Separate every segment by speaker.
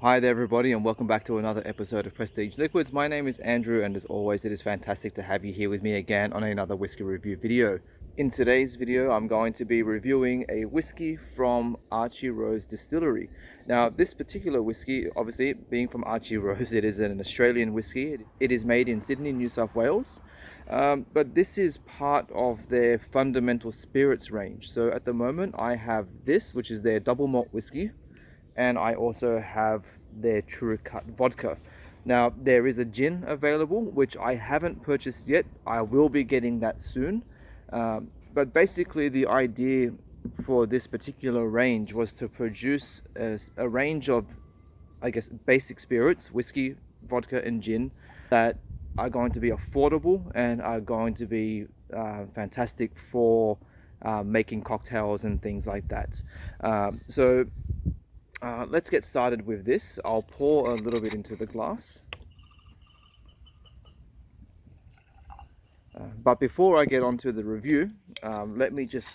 Speaker 1: Hi there everybody, and welcome back to another episode of Prestige Liquids. My name is Andrew, and as always it is fantastic to have you here with me again on another whiskey review video. In today's video I'm going to be reviewing a whiskey from Archie Rose Distillery. Now this particular whiskey, obviously being from Archie Rose, it is an Australian whiskey. It is made in Sydney, New South Wales, but this is part of their fundamental spirits range. So at the moment I have this, which is their Double Malt Whisky, and I also have their True Cut vodka. Now there is a gin available which I haven't purchased yet. I will be getting that soon, but basically the idea for this particular range was to produce a range of, I guess, basic spirits, whiskey, vodka and gin, that are going to be affordable and are going to be fantastic for making cocktails and things like that. Let's get started with this. I'll pour a little bit into the glass. But before I get onto the review, let me just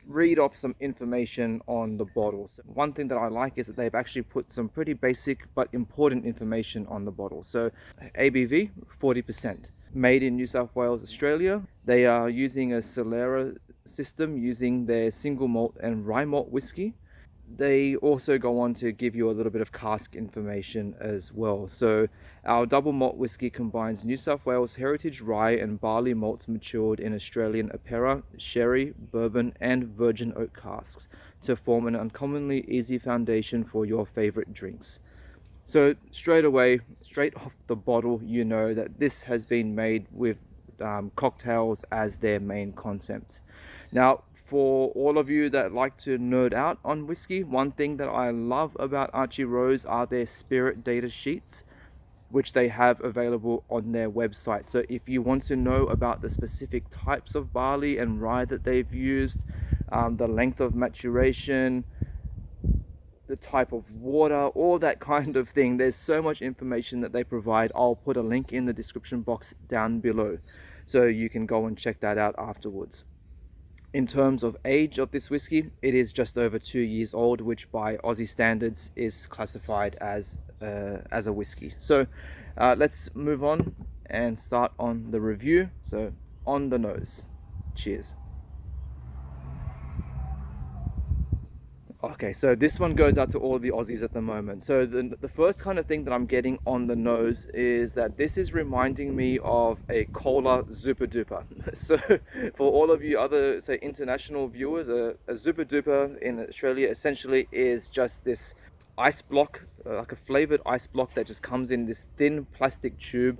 Speaker 1: read off some information on the bottle. So one thing that I like is that they've actually put some pretty basic but important information on the bottle. So ABV 40%, made in New South Wales, Australia. They are using a Solera system using their single malt and rye malt whiskey. They also go on to give you a little bit of cask information as well. So our double malt whiskey combines New South Wales heritage rye and barley malts matured in Australian Apera, sherry, bourbon and virgin oak casks to form an uncommonly easy foundation for your favorite drinks. So straight away, straight off the bottle, you know that this has been made with cocktails as their main concept. Now, for all of you that like to nerd out on whiskey, one thing that I love about Archie Rose are their spirit data sheets, which they have available on their website. So if you want to know about the specific types of barley and rye that they've used, the length of maturation, the type of water, all that kind of thing, there's so much information that they provide. I'll put a link in the description box down below, so you can go and check that out afterwards. In terms of age of this whiskey, it is just over 2 years old, which by Aussie standards is classified as a whiskey. So let's move on and start on the review. So on the nose, cheers. Okay, so this one goes out to all the Aussies at the moment. So the first kind of thing that I'm getting on the nose is that this is reminding me of a cola Zupa Duper. So for all of you other, say, international viewers, a Zupa Duper in Australia essentially is just this ice block, like a flavored ice block that just comes in this thin plastic tube.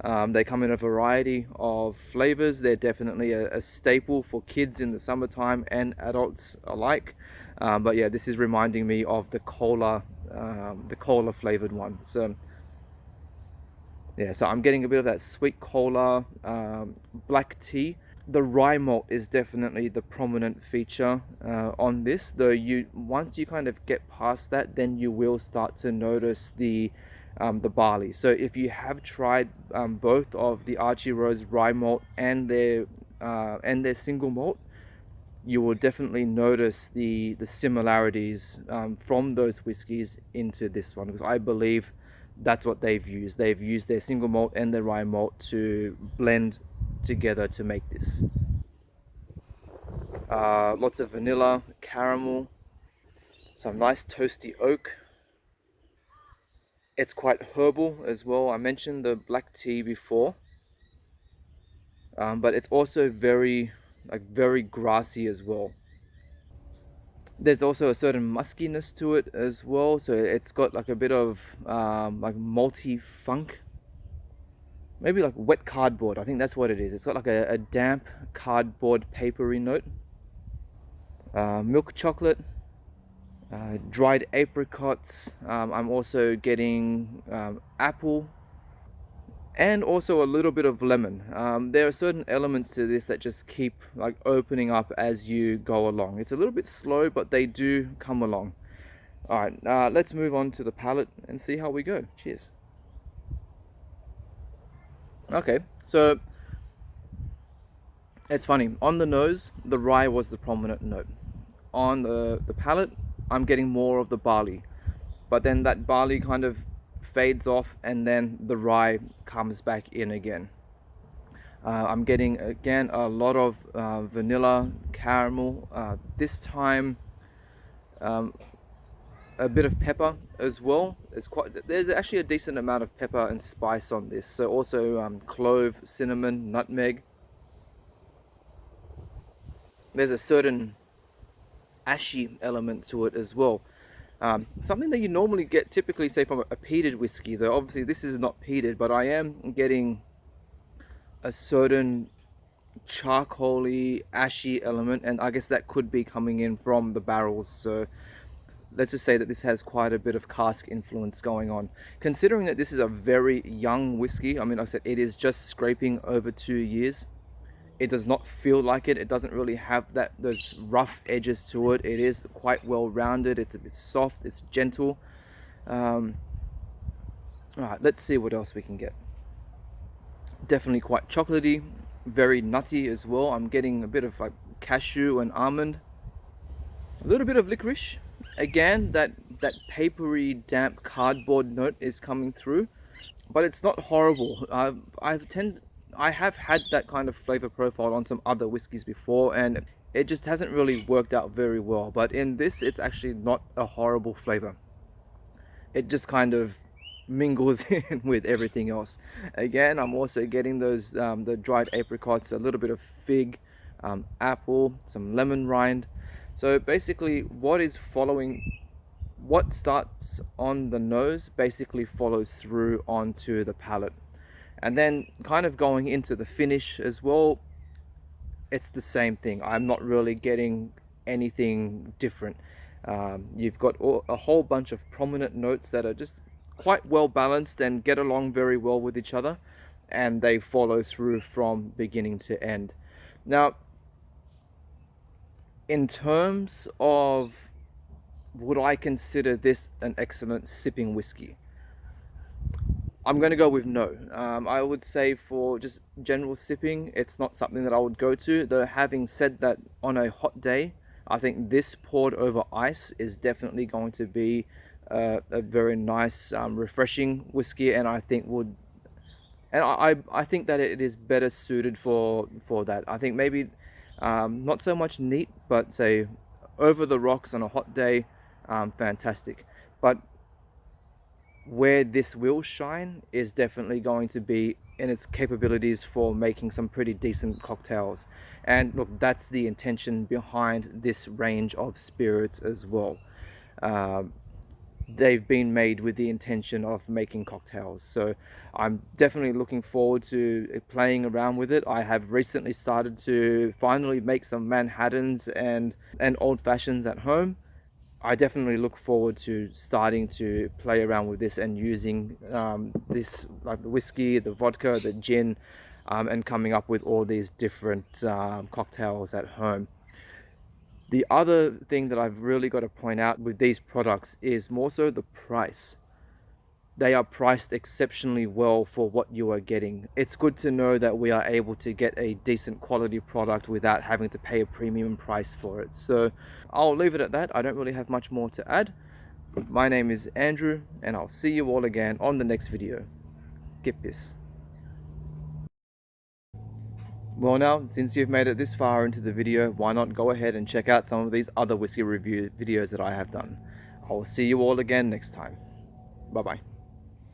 Speaker 1: They come in a variety of flavors. They're definitely a staple for kids in the summertime and adults alike. But yeah, this is reminding me of the cola flavored one. So yeah, so I'm getting a bit of that sweet cola, black tea. The rye malt is definitely the prominent feature on this, though once you kind of get past that, then you will start to notice the barley. So if you have tried both of the Archie Rose rye malt and their single malt, you will definitely notice the similarities from those whiskies into this one, because I believe that's what they've used. They've used their single malt and their rye malt to blend together to make this. Lots of vanilla, caramel, some nice toasty oak. It's quite herbal as well. I mentioned the black tea before, but it's also very grassy as well. There's also a certain muskiness to it as well, so it's got like a bit of like malty funk, maybe like wet cardboard. I think that's what it is. It's got like a damp cardboard papery note. Milk chocolate, dried apricots. I'm also getting apple, and also a little bit of lemon. There are certain elements to this that just keep like opening up as you go along. It's a little bit slow, but they do come along. All right, let's move on to the palate and see how we go. Cheers. Okay, so it's funny. On the nose, the rye was the prominent note. On the palate, I'm getting more of the barley. but then that barley kind of fades off and then the rye comes back in again. I'm getting again a lot of vanilla, caramel, this time a bit of pepper as well. There's actually a decent amount of pepper and spice on this, so also clove, cinnamon, nutmeg. There's a certain ashy element to it as well. Something that you normally get typically, say, from a peated whiskey, though obviously this is not peated, but I am getting a certain charcoaly, ashy element, and I guess that could be coming in from the barrels. So let's just say that this has quite a bit of cask influence going on. Considering that this is a very young whiskey, I mean, like I said, it is just scraping over 2 years. It does not feel like it. It doesn't really have those rough edges to it. It is quite well rounded. It's a bit soft. It's gentle. All right, let's see what else we can get. Definitely quite chocolatey, very nutty as well. I'm getting a bit of like cashew and almond, a little bit of licorice. Again, that papery, damp cardboard note is coming through, but it's not horrible. I have had that kind of flavor profile on some other whiskeys before, and it just hasn't really worked out very well. But in this, it's actually not a horrible flavor. It just kind of mingles in with everything else. Again, I'm also getting those the dried apricots, a little bit of fig, apple, some lemon rind. So basically what starts on the nose basically follows through onto the palate. And then kind of going into the finish as well, it's the same thing. I'm not really getting anything different. You've got a whole bunch of prominent notes that are just quite well balanced and get along very well with each other, and they follow through from beginning to end. Now, in terms of would I consider this an excellent sipping whiskey, I'm going to go with no. I would say for just general sipping, it's not something that I would go to. Though having said that, on a hot day, I think this poured over ice is definitely going to be a very nice, refreshing whiskey, and I think I think that it is better suited for that. I think maybe not so much neat, but say over the rocks on a hot day, fantastic. But where this will shine is definitely going to be in its capabilities for making some pretty decent cocktails. And look, that's the intention behind this range of spirits as well. They've been made with the intention of making cocktails, so I'm definitely looking forward to playing around with it. I have recently started to finally make some Manhattans and old fashions at home. I definitely look forward to starting to play around with this and using this, like the whiskey, the vodka, the gin, and coming up with all these different cocktails at home. The other thing that I've really got to point out with these products is more so the price. They are priced exceptionally well for what you are getting. It's good to know that we are able to get a decent quality product without having to pay a premium price for it. So I'll leave it at that. I don't really have much more to add. My name is Andrew, and I'll see you all again on the next video. KIPPIS. Well, now, since you've made it this far into the video, why not go ahead and check out some of these other whiskey review videos that I have done. I will see you all again next time. Bye bye.